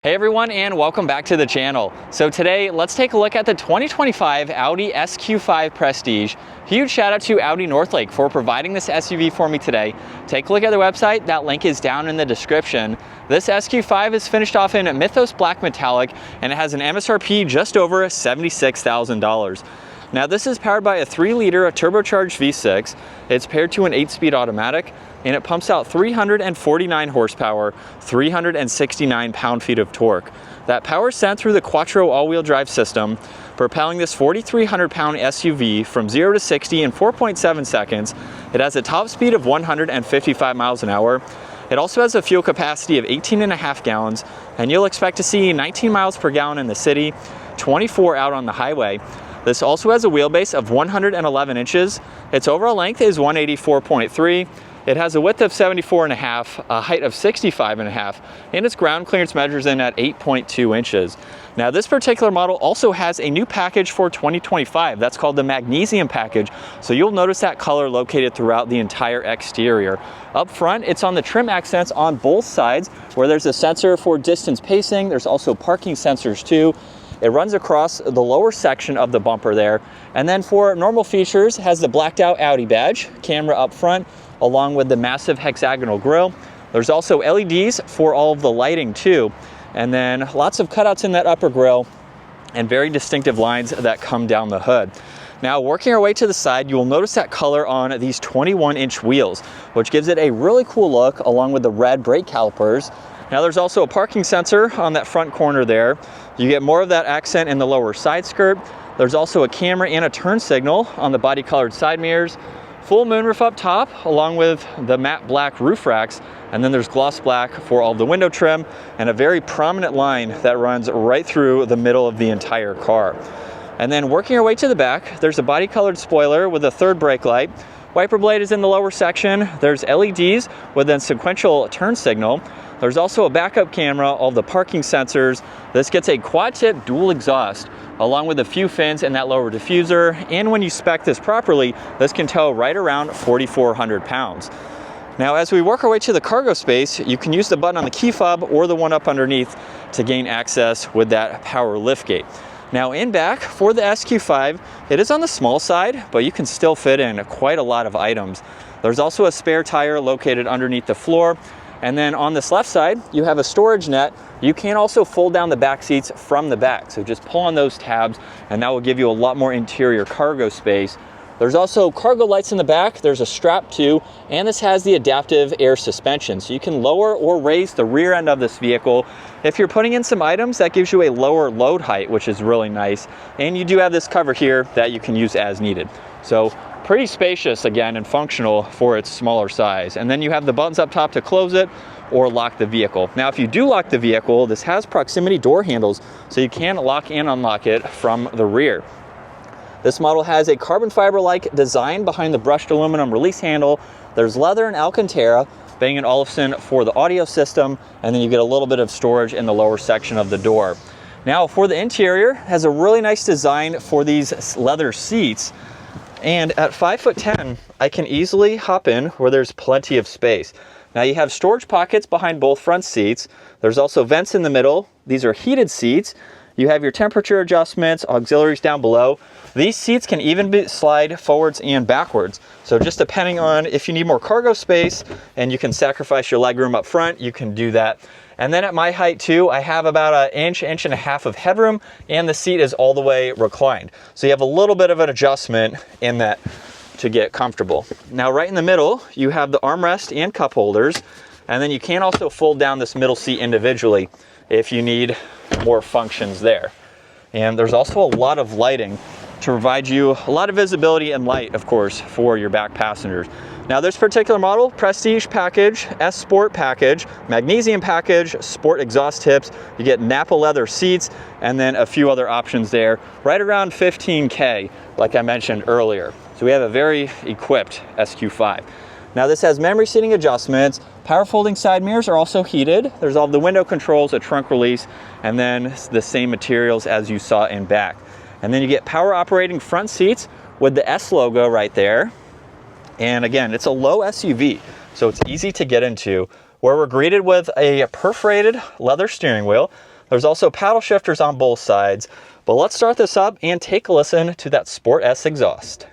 Hey everyone, and welcome back to the channel. So today, let's take a look at the 2025 Audi SQ5 Prestige. Huge shout out to Audi Northlake for providing this SUV for me today. Take a look at their website, that link is down in the description. This SQ5 is finished off in Mythos Black Metallic and it has an MSRP just over $76,000. Now this is powered by a 3-liter turbocharged V6. It's paired to an 8-speed automatic and it pumps out 349 horsepower, 369 pound-feet of torque. That power is sent through the Quattro all-wheel drive system, propelling this 4,300-pound SUV from 0 to 60 in 4.7 seconds. It has a top speed of 155 miles an hour. It also has a fuel capacity of 18.5 gallons, and you'll expect to see 19 miles per gallon in the city, 24 out on the highway. This also has a wheelbase of 111 inches. Its overall length is 184.3. It has a width of 74.5, a height of 65.5, and its ground clearance measures in at 8.2 inches. Now this particular model also has a new package for 2025. That's called the magnesium package. So you'll notice that color located throughout the entire exterior. Up front, it's on the trim accents on both sides where there's a sensor for distance pacing. There's also parking sensors too. It runs across the lower section of the bumper there. And then for normal features, it has the blacked out Audi badge, camera up front, along with the massive hexagonal grille. There's also LEDs for all of the lighting too. And then lots of cutouts in that upper grille and very distinctive lines that come down the hood. Now working our way to the side, you will notice that color on these 21-inch wheels, which gives it a really cool look along with the red brake calipers. Now there's also a parking sensor on that front corner there. You get more of that accent in the lower side skirt. There's also a camera and a turn signal on the body colored side mirrors. Full moonroof up top along with the matte black roof racks, and then there's gloss black for all the window trim and a very prominent line that runs right through the middle of the entire car. And then working our way to the back, there's a body colored spoiler with a third brake light. Wiper blade is in the lower section. There's LEDs with a sequential turn signal. There's also a backup camera, all the parking sensors. This gets a quad tip dual exhaust along with a few fins in that lower diffuser. And when you spec this properly, this can tow right around 4,400 pounds. Now, as we work our way to the cargo space, you can use the button on the key fob or the one up underneath to gain access with that power liftgate. Now in back for the SQ5, it is on the small side, but you can still fit in quite a lot of items. There's also a spare tire located underneath the floor. And then on this left side, you have a storage net. You can also fold down the back seats from the back. So just pull on those tabs and that will give you a lot more interior cargo space. There's also cargo lights in the back. There's a strap too, and this has the adaptive air suspension. So you can lower or raise the rear end of this vehicle. If you're putting in some items, that gives you a lower load height, which is really nice. And you do have this cover here that you can use as needed. So pretty spacious again and functional for its smaller size. And then you have the buttons up top to close it or lock the vehicle. Now, if you do lock the vehicle, this has proximity door handles, so you can lock and unlock it from the rear. This model has a carbon fiber-like design behind the brushed aluminum release handle. There's leather and Alcantara, Bang & Olufsen for the audio system, and then you get a little bit of storage in the lower section of the door. Now for the interior, it has a really nice design for these leather seats. And at 5'10", I can easily hop in where there's plenty of space. Now you have storage pockets behind both front seats. There's also vents in the middle. These are heated seats. You have your temperature adjustments, auxiliaries down below. These seats can even slide forwards and backwards. So just depending on if you need more cargo space and you can sacrifice your legroom up front, you can do that. And then at my height too, I have about an inch and a half of headroom, and the seat is all the way reclined. So you have a little bit of an adjustment in that to get comfortable. Now right in the middle, you have the armrest and cup holders, and then you can also fold down this middle seat individually if you need more functions there. And there's also a lot of lighting to provide you a lot of visibility and light, of course, for your back passengers. Now this particular model, Prestige package, S Sport package, magnesium package, sport exhaust tips, you get Napa leather seats, and then a few other options there, right around $15K, like I mentioned earlier. So we have a very equipped SQ5. Now this has memory seating adjustments. Power folding side mirrors are also heated. There's all the window controls, a trunk release, and then the same materials as you saw in back. And then you get power operating front seats with the S logo right there. And again, it's a low SUV, so it's easy to get into, where we're greeted with a perforated leather steering wheel. There's also paddle shifters on both sides. But let's start this up and take a listen to that Sport S exhaust.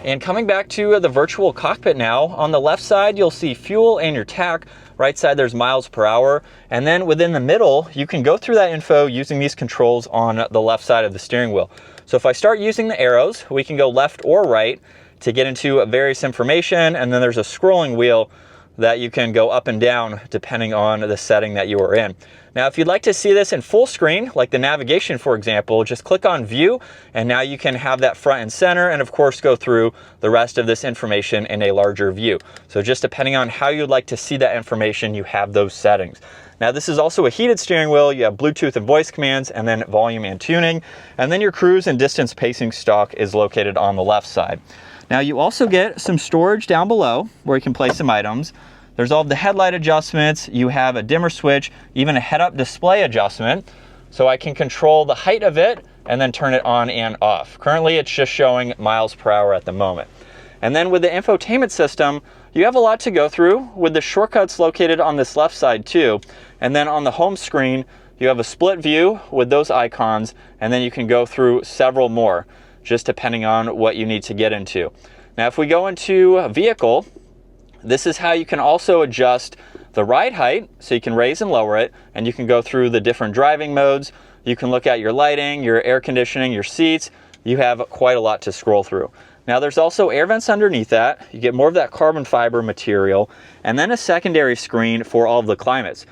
And coming back to the virtual cockpit now, on the left side you'll see fuel and your tach. Right side there's miles per hour. And then within the middle, you can go through that info using these controls on the left side of the steering wheel. So if I start using the arrows, we can go left or right to get into various information. And then there's a scrolling wheel that you can go up and down depending on the setting that you are in. Now, if you'd like to see this in full screen, like the navigation, for example, just click on View, and now you can have that front and center, and of course go through the rest of this information in a larger view. So just depending on how you'd like to see that information, you have those settings. Now, this is also a heated steering wheel. You have Bluetooth and voice commands, and then volume and tuning. And then your cruise and distance pacing stalk is located on the left side. Now, you also get some storage down below where you can place some items. There's all of the headlight adjustments. You have a dimmer switch, even a head-up display adjustment. So I can control the height of it and then turn it on and off. Currently, it's just showing miles per hour at the moment. And then with the infotainment system, you have a lot to go through with the shortcuts located on this left side too. And then on the home screen, you have a split view with those icons, and then you can go through several more, just depending on what you need to get into. Now, if we go into vehicle, this is how you can also adjust the ride height, so you can raise and lower it, and you can go through the different driving modes. You can look at your lighting, your air conditioning, your seats. You have quite a lot to scroll through. Now, there's also air vents underneath that. You get more of that carbon fiber material, and then a secondary screen for all of the climates.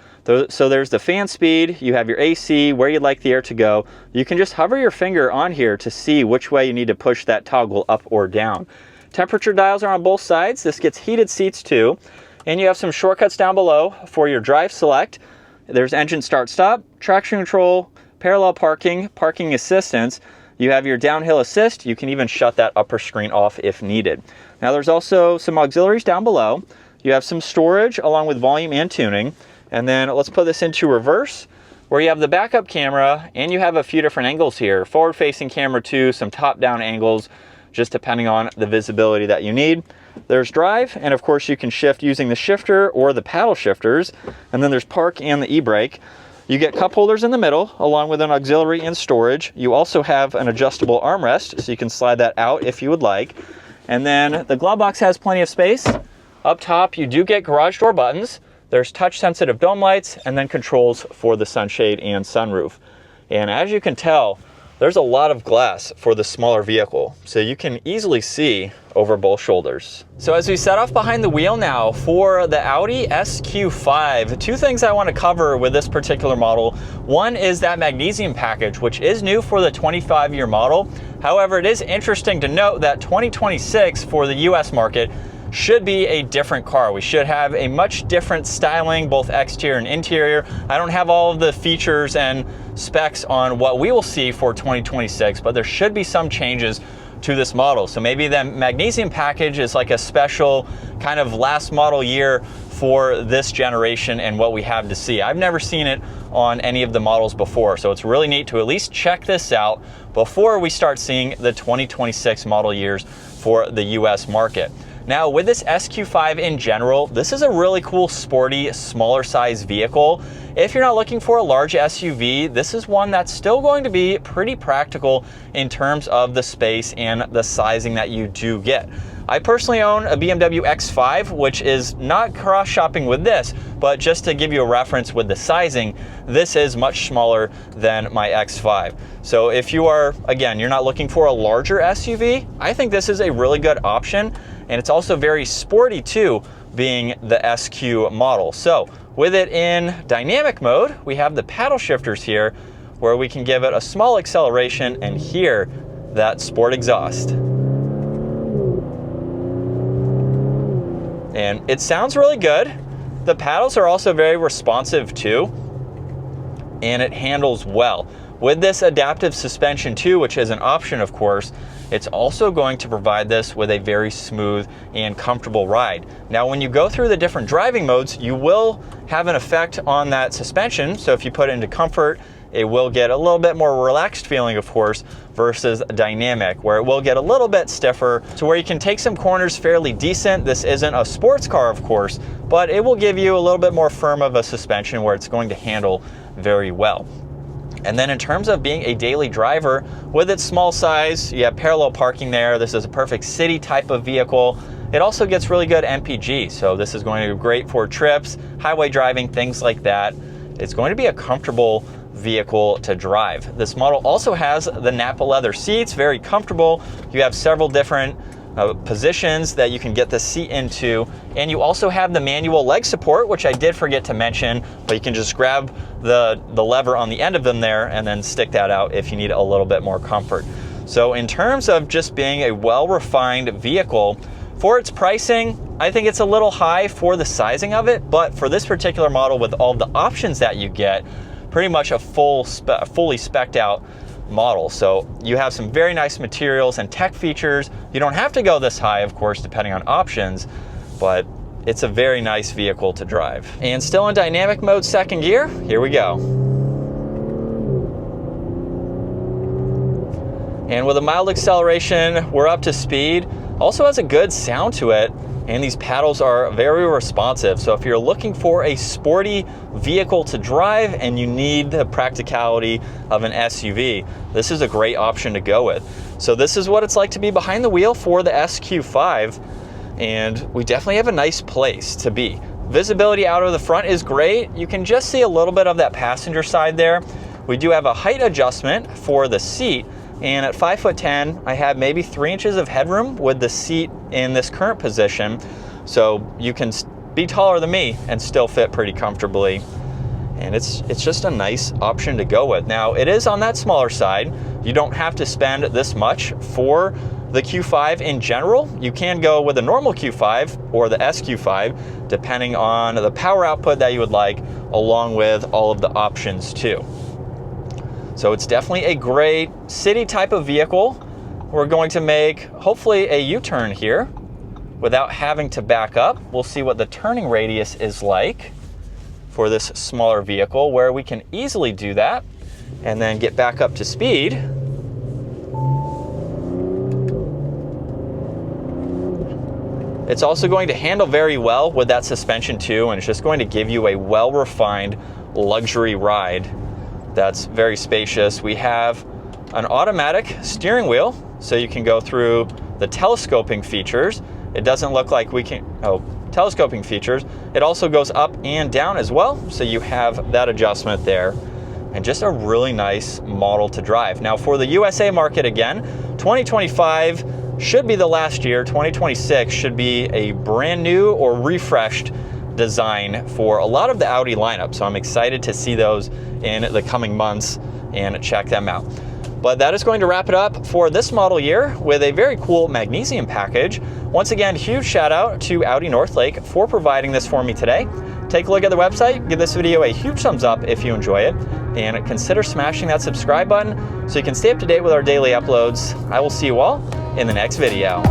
So there's the fan speed, you have your AC, where you'd like the air to go. You can just hover your finger on here to see which way you need to push that toggle up or down. Temperature dials are on both sides. This gets heated seats too. And you have some shortcuts down below for your drive select. There's engine start stop, traction control, parallel parking, parking assistance. You have your downhill assist. You can even shut that upper screen off if needed. Now, there's also some auxiliaries down below. You have some storage along with volume and tuning. And then let's put this into reverse, where you have the backup camera, and you have a few different angles here. Forward facing camera too, some top down angles, just depending on the visibility that you need. There's drive, and of course you can shift using the shifter or the paddle shifters. And then there's park and the e-brake. You get cup holders in the middle, along with an auxiliary and storage. You also have an adjustable armrest, so you can slide that out if you would like. And then the glove box has plenty of space. Up top, you do get garage door buttons. There's touch sensitive dome lights, and then controls for the sunshade and sunroof. And as you can tell, there's a lot of glass for the smaller vehicle, so you can easily see over both shoulders. So as we set off behind the wheel now for the Audi SQ5, two things I want to cover with this particular model. One is that magnesium package, which is new for the 25-year model. However, it is interesting to note that 2026 for the US market should be a different car. We should have a much different styling, both exterior and interior. I don't have all of the features and specs on what we will see for 2026, but there should be some changes to this model. So maybe the magnesium package is like a special kind of last model year for this generation and what we have to see. I've never seen it on any of the models before, so it's really neat to at least check this out before we start seeing the 2026 model years for the US market. Now, with this SQ5 in general, this is a really cool, sporty, smaller size vehicle. If you're not looking for a large SUV, this is one that's still going to be pretty practical in terms of the space and the sizing that you do get. I personally own a BMW X5, which is not cross-shopping with this, but just to give you a reference with the sizing, this is much smaller than my X5. So if you are, again, you're not looking for a larger SUV, I think this is a really good option. And it's also very sporty too, being the SQ model. So with it in dynamic mode, we have the paddle shifters here, where we can give it a small acceleration and hear that sport exhaust. And it sounds really good. The paddles are also very responsive too, and it handles well. With this adaptive suspension too, which is an option of course, it's also going to provide this with a very smooth and comfortable ride. Now, when you go through the different driving modes, you will have an effect on that suspension. So if you put it into comfort it will get a little bit more relaxed feeling, of course, versus dynamic, where it will get a little bit stiffer to where you can take some corners fairly decent. This isn't a sports car, of course, but it will give you a little bit more firm of a suspension where it's going to handle very well. And then in terms of being a daily driver, with its small size, you have parallel parking there. This is a perfect city type of vehicle. It also gets really good MPG, so this is going to be great for trips, highway driving, things like that. It's going to be a comfortable vehicle to drive. This model also has the Nappa leather seats, very comfortable. You have several different positions that you can get the seat into, and you also have the manual leg support, which I did forget to mention, but you can just grab the lever on the end of them there and then stick that out if you need a little bit more comfort. So in terms of just being a well-refined vehicle, for its pricing, I think it's a little high for the sizing of it, but for this particular model with all the options that you get, pretty much a fully spec'd out model. So you have some very nice materials and tech features. You don't have to go this high, of course, depending on options, but it's a very nice vehicle to drive. And still in dynamic mode, second gear, here we go. And with a mild acceleration, we're up to speed. Also has a good sound to it, and these paddles are very responsive. So if you're looking for a sporty vehicle to drive and you need the practicality of an SUV, this is a great option to go with. So this is what it's like to be behind the wheel for the SQ5, and we definitely have a nice place to be. Visibility out of the front is great. You can just see a little bit of that passenger side there. We do have a height adjustment for the seat, and at 5'10", I have maybe 3 inches of headroom with the seat in this current position. So you can be taller than me and still fit pretty comfortably. And it's just a nice option to go with. Now, it is on that smaller side. You don't have to spend this much for the Q5 in general. You can go with a normal Q5 or the SQ5, depending on the power output that you would like, along with all of the options too. So it's definitely a great city type of vehicle. We're going to make, hopefully, a U-turn here without having to back up. We'll see what the turning radius is like for this smaller vehicle, where we can easily do that and then get back up to speed. It's also going to handle very well with that suspension too, and it's just going to give you a well-refined luxury ride that's very spacious. We have an automatic steering wheel, so you can go through the telescoping features. It doesn't look like we can, telescoping features. It also goes up and down as well, so you have that adjustment there. And just a really nice model to drive. Now for the USA market again, 2025 should be the last year. 2026 should be a brand new or refreshed design for a lot of the Audi lineup. So I'm excited to see those in the coming months and check them out. But that is going to wrap it up for this model year with a very cool magnesium package. Once again, huge shout out to Audi Northlake for providing this for me today. Take a look at the website, give this video a huge thumbs up if you enjoy it, and consider smashing that subscribe button so you can stay up to date with our daily uploads. I will see you all in the next video.